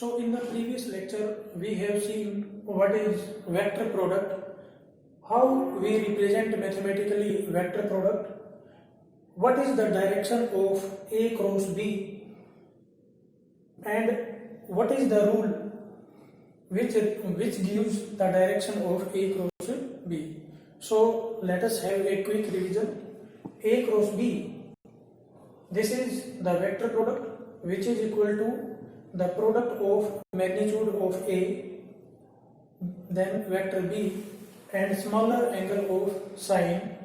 So in the previous lecture we have seen what is vector product, how we represent mathematically vector product, what is the direction of A cross B, and what is the rule which gives the direction of A cross B. So let us have a quick revision. A cross B, this is the vector product which is equal to the product of magnitude of A, then vector B, and smaller angle of sine,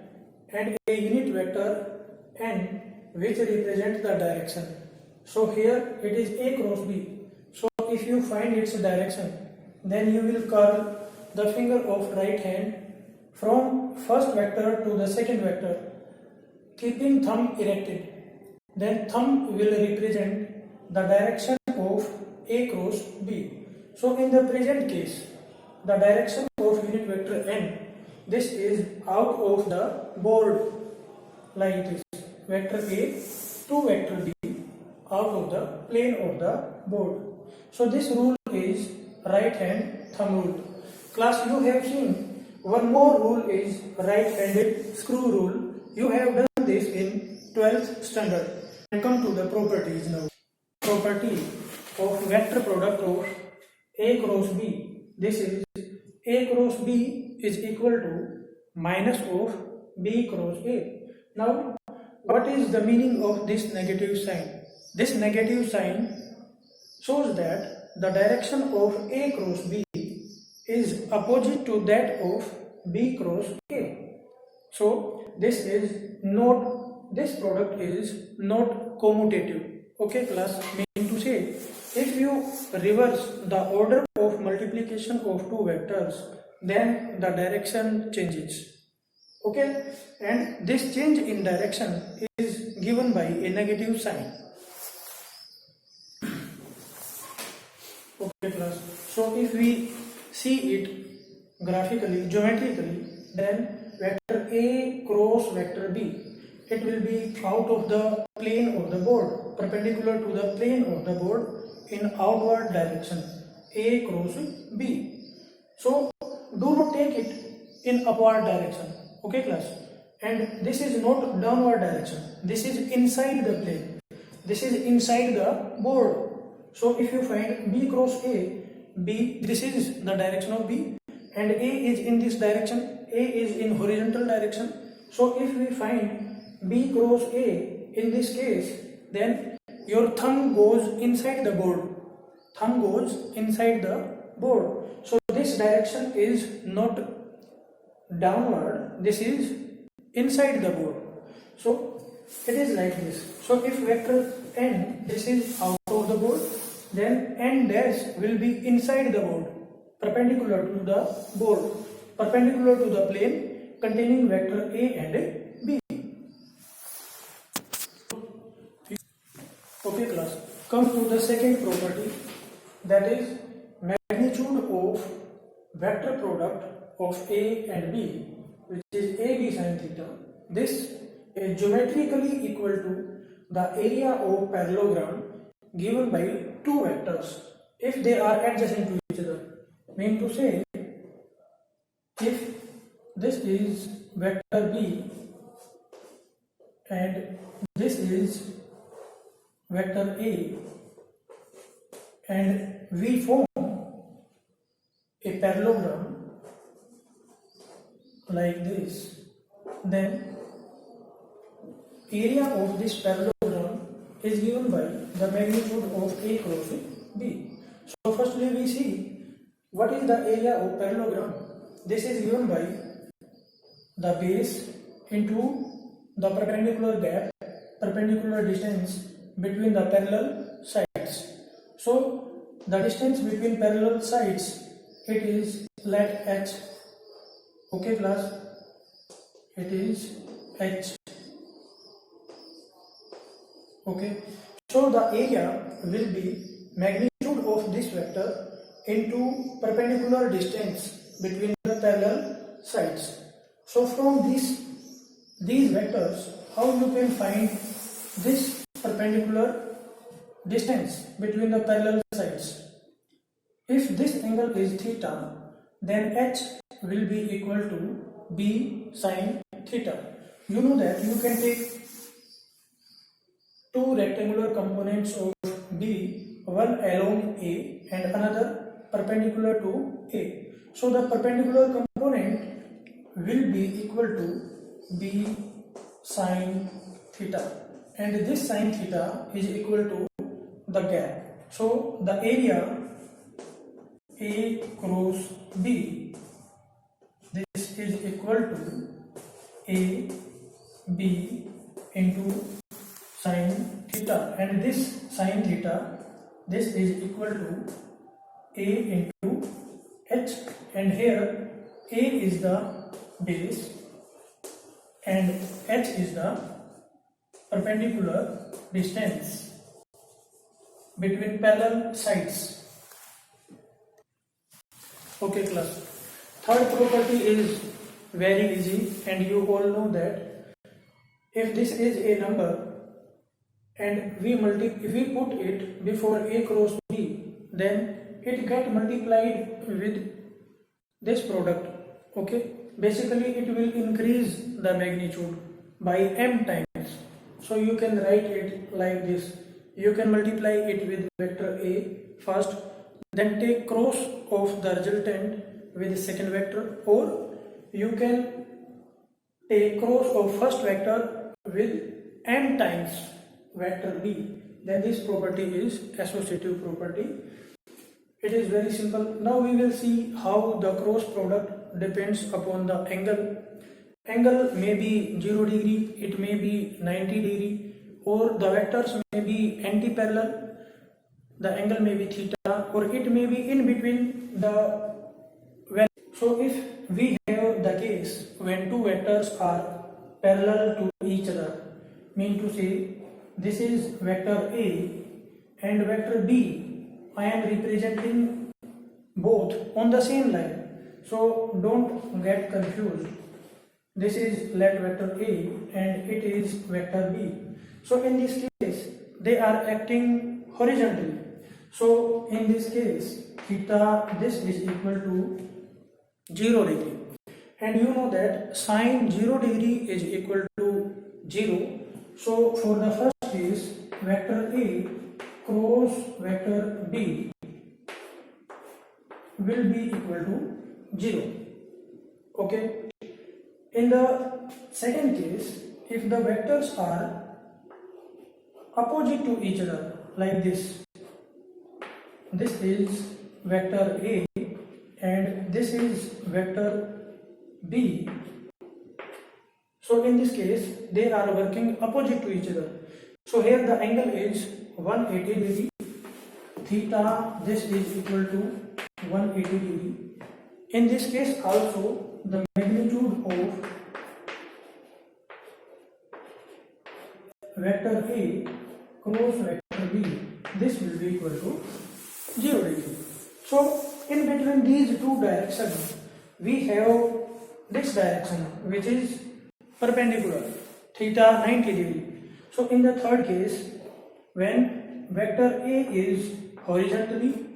and a unit vector n which represents the direction. So here it is A cross B. So if you find its direction, then you will curl the finger of right hand from first vector to the second vector, keeping thumb erected. Then thumb will represent the direction of A cross B. So in the present case, the direction of unit vector n, this is out of the board like this. Vector A to vector B out of the plane of the board. So this rule is right hand thumb rule. Class, you have seen one more rule is right handed screw rule. You have done this in 12th standard. And come to the properties now. Property of vector product of A cross B. This is A cross B is equal to minus of B cross A. Now, what is the meaning of this negative sign? This negative sign shows that the direction of A cross B is opposite to that of B cross A. So this product is not commutative. Okay class, meaning to say, if you reverse the order of multiplication of two vectors, then the direction changes. Okay, and this change in direction is given by a negative sign. Okay class, so if we see it graphically, geometrically, then vector A cross vector B, it will be out of the plane of the board, perpendicular to the plane of the board in outward direction, A cross B. So do not take it in upward direction. Okay class, and this is not downward direction, this is inside the plane, this is inside the board. So if you find B cross A, B, this is the direction of B, and A is in this direction, A is in horizontal direction. So if we find B cross A in this case, then your thumb goes inside the board, thumb goes inside the board. So this direction is not downward, this is inside the board. So it is like this. So if vector n, this is out of the board, then n dash will be inside the board, perpendicular to the board, perpendicular to the plane containing vector A and B. Okay class, come to the second property, that is magnitude of vector product of A and B, which is AB sin theta. This is geometrically equal to the area of parallelogram given by two vectors if they are adjacent to each other. Mean to say, if this is vector B and this is vector A, and we form a parallelogram like this, then area of this parallelogram is given by the magnitude of A cross B. So firstly we see what is the area of parallelogram. This is given by the base into the perpendicular gap, perpendicular distance between the parallel sides. So the distance between parallel sides, it is let h. Okay class, it is h. Okay, so the area will be magnitude of this vector into perpendicular distance between the parallel sides. So from these vectors, how you can find this perpendicular distance between the parallel sides? If this angle is theta, then H will be equal to B sine theta. You know that you can take two rectangular components of B, one along A and another perpendicular to A. So the perpendicular component will be equal to B sine theta, and this sine theta is equal to the gap. So the area A cross B, this is equal to A B into sine theta, and this sine theta, this is equal to A into H, and here A is the base and H is the perpendicular distance between parallel sides. Okay class, third property is very easy, and you all know that if this is a number and if we put it before A cross B, then it get multiplied with this product. Okay, basically it will increase the magnitude by m times. So you can write it like this. You can multiply it with vector A first, then take cross of the resultant with the second vector, or you can take cross of first vector with m times vector B. Then this property is associative property. It is very simple. Now we will see how the cross product depends upon the angle. Angle may be 0 degree, it may be 90 degree, or the vectors may be anti-parallel. The angle may be theta, or it may be in between the values. So if we have the case when two vectors are parallel to each other, mean to say this is vector A and vector B, I am representing both on the same line. So don't get confused. This is let vector A and it is vector B. So in this case they are acting horizontally. So in this case theta, this is equal to 0 degree, and you know that sine 0 degree is equal to 0. So for the first case, vector A cross vector B will be equal to 0. Okay. In the second case, if the vectors are opposite to each other like this is vector A and this is vector B. So in this case they are working opposite to each other. So here the angle is 180 degree, theta, this is equal to 180 degree. In this case also the magnitude of vector A cross vector B, this will be equal to 0 degree. So in between these two directions we have this direction which is perpendicular, theta 90 degree. So in the third case, when vector A is horizontally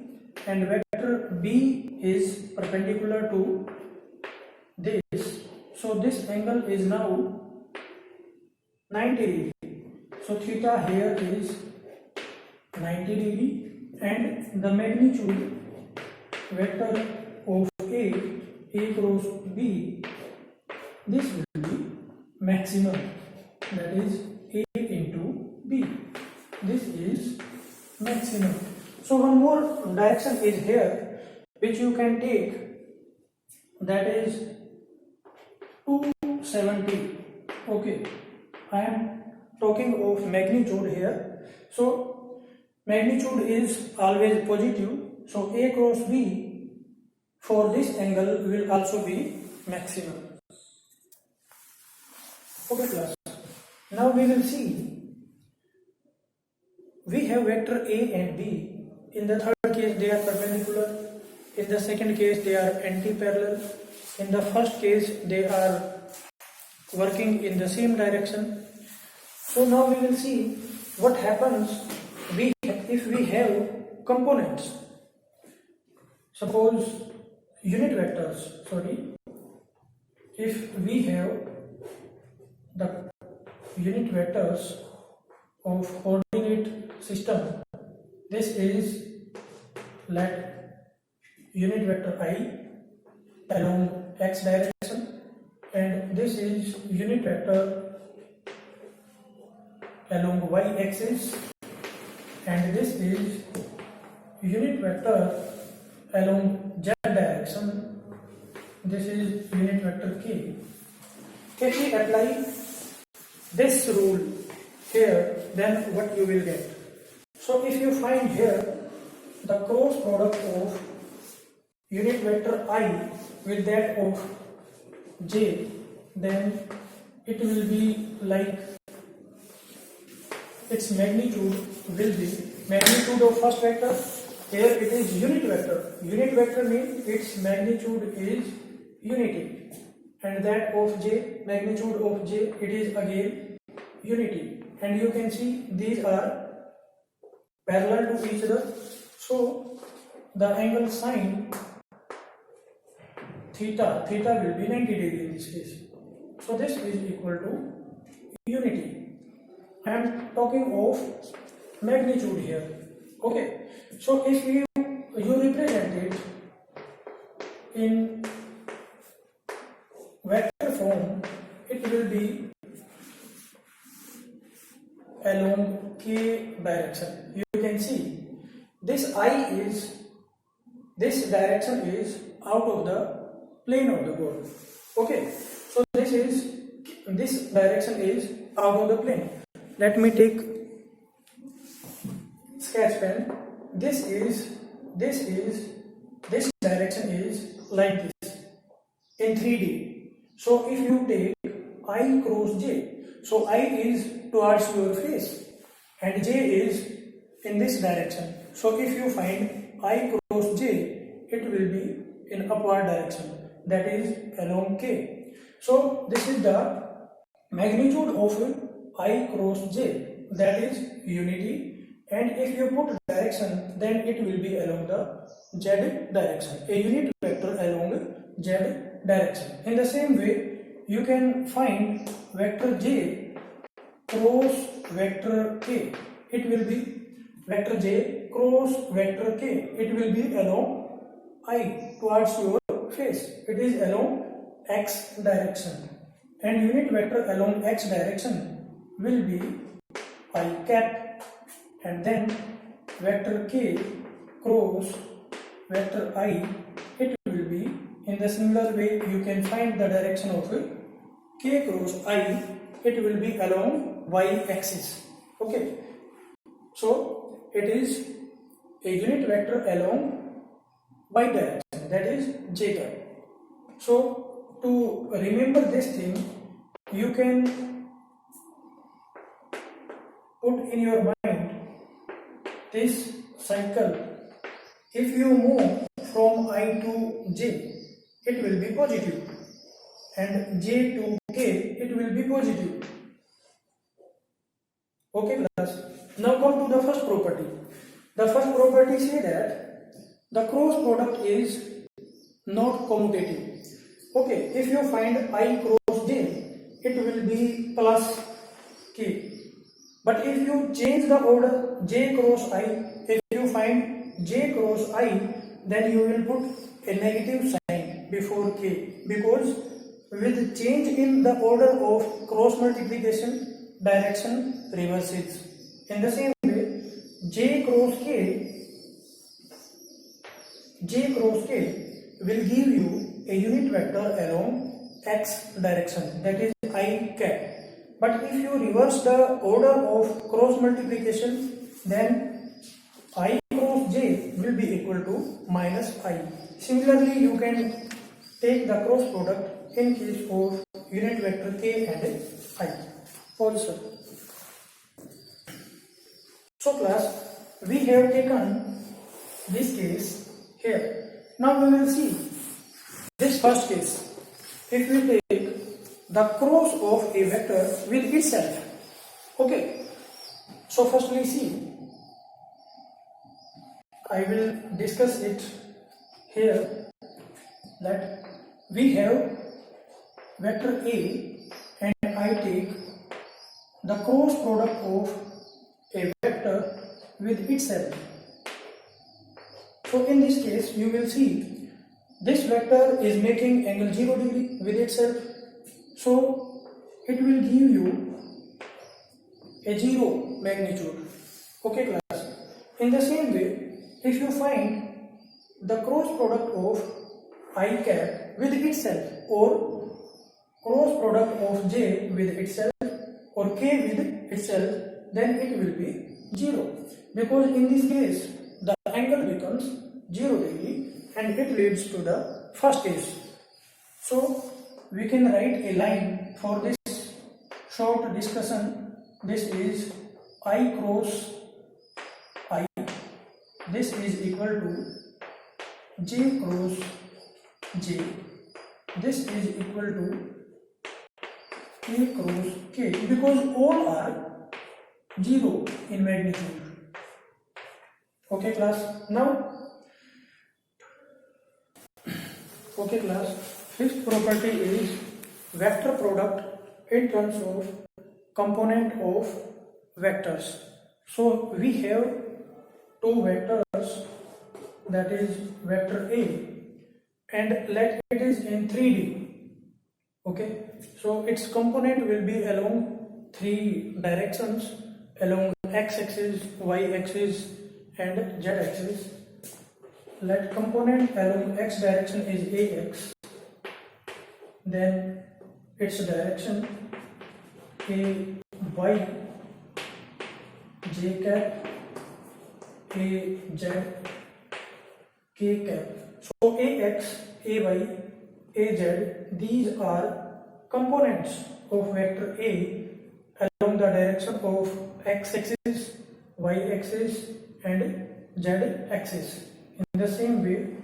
and vector B is perpendicular to this, so this angle is now 90 degree. So theta here is 90 degree, and the magnitude vector of A cross B, this will be maximum, that is A into B. This is maximum. So one more direction is here which you can take, that is 270. Okay, I am talking of magnitude here. So magnitude is always positive, so A cross B for this angle will also be maximum. Okay class, now we will see, we have vector A and B. In the third case they are perpendicular, in the second case they are anti-parallel, in the first case they are working in the same direction. So now we will see what happens if we have components. Suppose unit vectors, if we have the unit vectors of coordinate system, this is let unit vector I along x direction, and this is unit vector along y axis, and this is unit vector along z direction. This is unit vector k. If we apply this rule here, then what you will get? So if you find here the cross product of unit vector I with that of j, then it will be like its magnitude will be magnitude of first vector. Here it is unit vector. Unit vector means its magnitude is unity, and that of j, magnitude of j, it is again unity. And you can see these are parallel to each other. So the angle sine theta will be 90 degree in this case. So this is equal to unity. I am talking of magnitude here. Okay. So if you represent it in vector form, it will be along k direction. You can see this direction is out of the plane of the board. Okay, so this direction is out of the plane. Let me take sketch pen. This direction is like this in 3D. So if you take I cross j, so I is towards your face and j is in this direction. So if you find I cross j, it will be in upward direction, that is along k. So this is the magnitude of I cross j, that is unity. And if you put direction, then it will be along the z direction, a unit vector along z direction. In the same way, you can find vector j cross vector k. It will be vector j cross vector k. It will be along I towards your face. It is along x direction. And unit vector along x direction will be I cap. And then vector k cross vector I, it will be in the similar way. You can find the direction of k cross I, it will be along y axis. Okay, so it is a unit vector along y direction, that is j cap. So to remember this thing, you can put in your mind this cycle. If you move from I to j, it will be positive, and j to k, it will be positive. Okay class, now come to the first property. The first property says that the cross product is not commutative. Okay, if you find I cross j, it will be plus k. But if you change the order j cross I, if you find j cross I, then you will put a negative sign before k, because with change in the order of cross multiplication, direction reverses. In the same way, j cross k will give you a unit vector along x direction, that is I cap. But if you reverse the order of cross multiplication, then I cross j will be equal to minus I. Similarly, you can take the cross product in case of unit vector k and I also. So class, we have taken this case here. Now we will see this first case. If we take the cross of a vector with itself. Okay, so firstly see, I will discuss it here that we have vector A and I take the cross product of a vector with itself. So in this case you will see this vector is making angle 0 degree with itself, so it will give you a 0 magnitude. Okay class. In the same way, if you find the cross product of I cap with itself or cross product of j with itself or k with itself, then it will be 0, because in this case the angle becomes 0 degree and it leads to the first case. So we can write a line for this short discussion. This is I cross I, this is equal to j cross j, this is equal to k cross k, because all are 0 in magnitude. Okay class. Now okay class, fifth property is vector product in terms of component of vectors. So we have two vectors, that is vector A, and let it is in 3D. Okay, so its component will be along 3 directions, along x-axis, y-axis and z-axis. Let component along x direction is ax, then its direction ay, j cap, az, k cap. So ax, ay, az, these are components of vector A along the direction of x-axis, y-axis and z-axis. In the same way,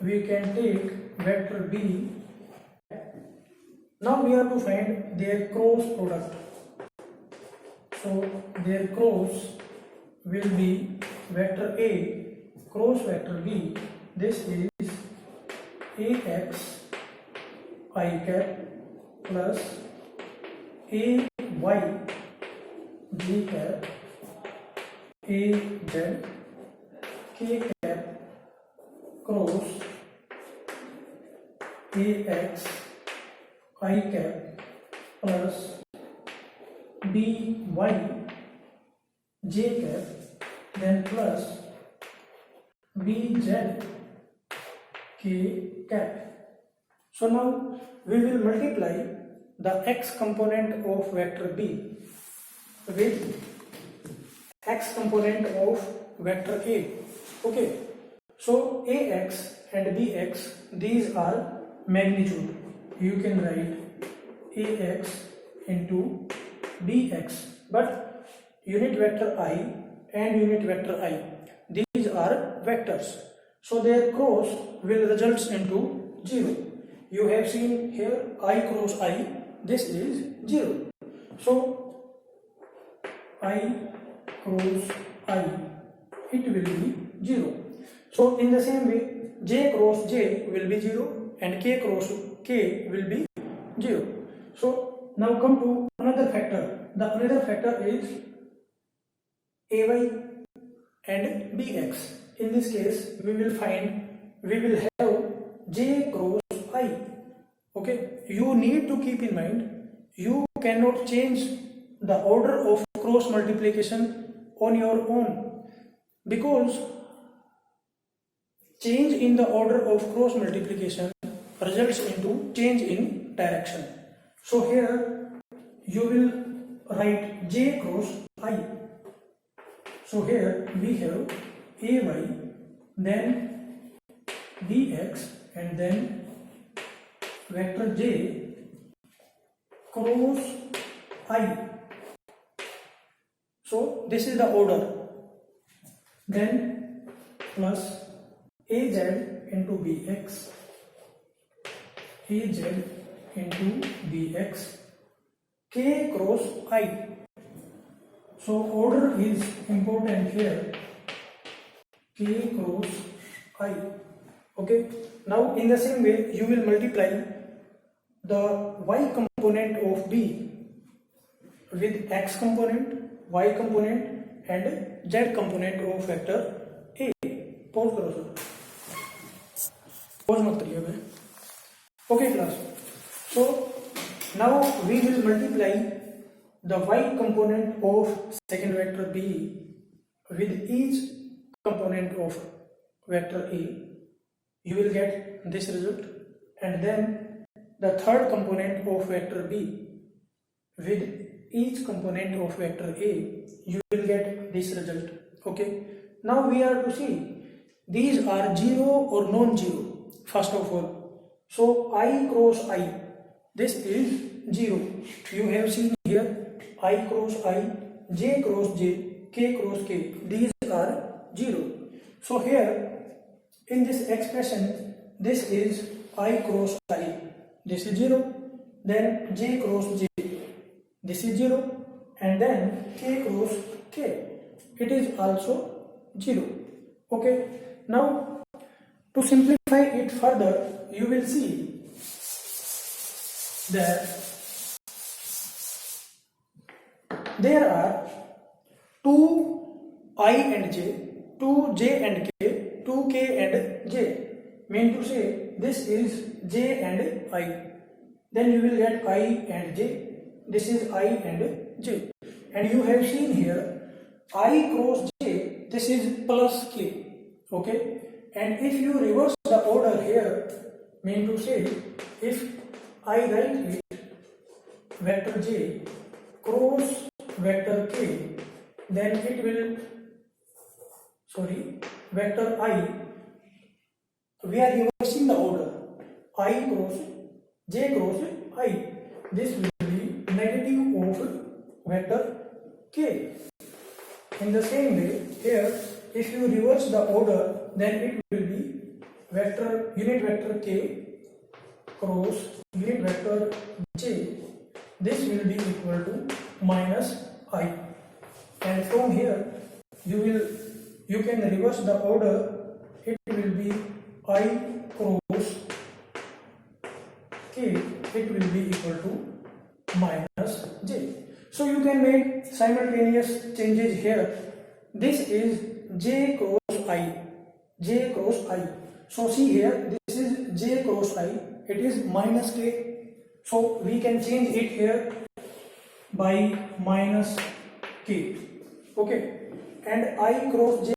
we can take vector B. Now we have to find their cross product. So their cross will be vector A cross vector B. This is ax I cap plus ay j cap az k cap cross ax I cap plus by j cap, then plus bz k cap. So now we will multiply the x component of vector B with x component of vector A. Okay, so ax and bx, these are magnitude. You can write ax into bx, but unit vector I and unit vector I, these are vectors, so their cross will result into 0. You have seen here I cross I, this is 0. So I cross I, it will be 0. So in the same way, j cross j will be 0 and k cross k will be 0. So now come to another factor. The another factor is ay and bx. In this case, we will have j cross I. Okay, you need to keep in mind, you cannot change the order of cross multiplication on your own, because change in the order of cross multiplication results into change in direction. So here you will write j cross I. So here we have ay, then bx, and then vector j cross I. So this is the order. Then plus az into bx, az into bx, k cross I. So order is important here. K cross I. Okay, now in the same way you will multiply the y component of B with x component, y component and z component of vector A. Pause करो sir, pause मत करिए अभी. Okay class, so now we will multiply the y component of second vector B with each component of vector A. You will get this result, and then the third component of vector B with each component of vector A, you will get this result. Okay, now we are to see these are zero or non-zero first of all. So I cross I, this is 0. You have seen here I cross I, j cross j, k cross k, these are 0. So here in this expression, this is I cross I, this is 0, then j cross j, this is 0, and then k cross k, it is also 0. Okay, now to simplify it further, you will see that there are 2 I and j, 2 j and k, 2 k and j. Mean to say this is j and I. Then you will get I and j. This is I and j. And you have seen here I cross j, this is plus k. Okay. And if you reverse the order here, mean to say if I write it vector j cross vector k, then it will, vector I, we are reversing the order, I cross j cross I, this will be negative of vector k. In the same way here, if you reverse the order, then it will be vector unit vector k cross unit vector j, this will be equal to minus I, and from here you can reverse the order, it will be I cross k, it will be equal to minus j. So you can make simultaneous changes here. This is j cross I, j cross I. So see here, this is j cross I, it is minus k. So we can change it here by minus k. Okay, and I cross j,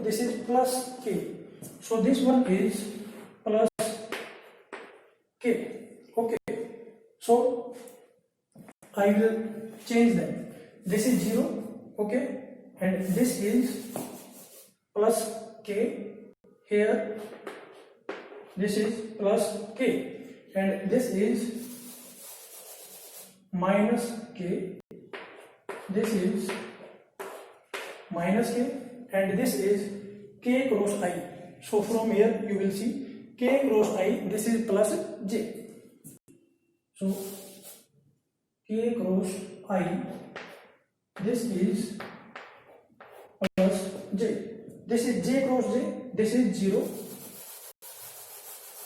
this is plus k. So this one is plus k. Okay, so I will change them. This is 0, okay, and this is plus k. Here this is plus k, and this is minus k, this is minus k, and this is k cross I. So from here you will see k cross I, this is plus j. So k cross I, this is plus j. This is j cross j, this is 0.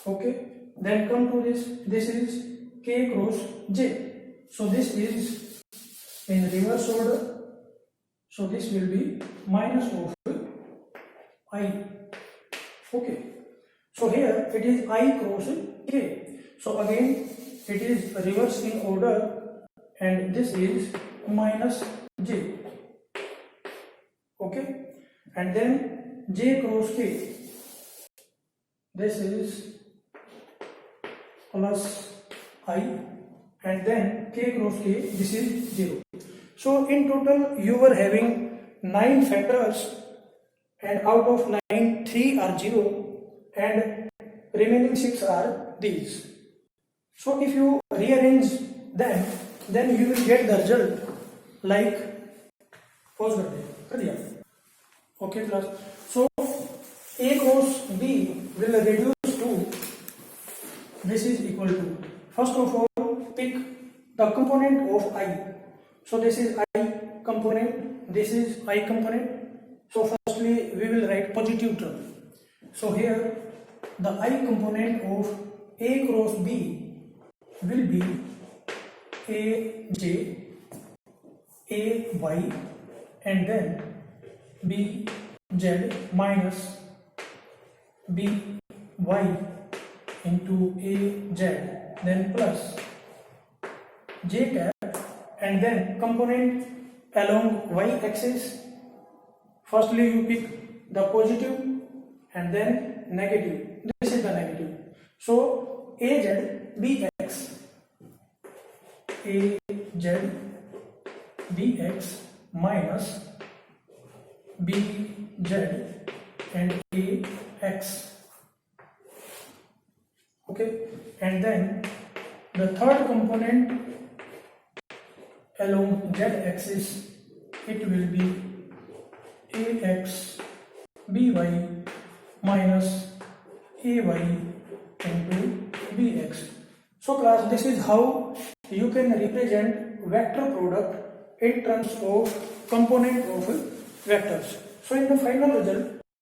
Okay, then come to this, this is k cross j. So this is in reverse order. So this will be minus of I. Okay, so here it is I cross k. So again it is reverse in order, and this is minus j. Okay, and then j cross k, this is plus I, and then k cross k, this is 0. So in total you were having 9 factors, and out of 9, 3 are 0 and remaining 6 are these. So if you rearrange them, then you will get the result like, pause कर दिया. Okay class, so A cross B will reduce to, this is equal to, first of all pick the component of I. So this is I component, this is I component. So firstly we will write positive term. So here the I component of A cross B will be AJ, AY, and then BZ minus BY into AZ, then plus J cap, and then component along Y axis. Firstly you pick the positive and then negative. This is the negative. So AZ BX, AZ BX minus BZ and AX. Okay, and then the third component along Z axis, it will be AX BY minus AY into BX. So class, this is how you can represent vector product in terms of component of vectors. So in the final result,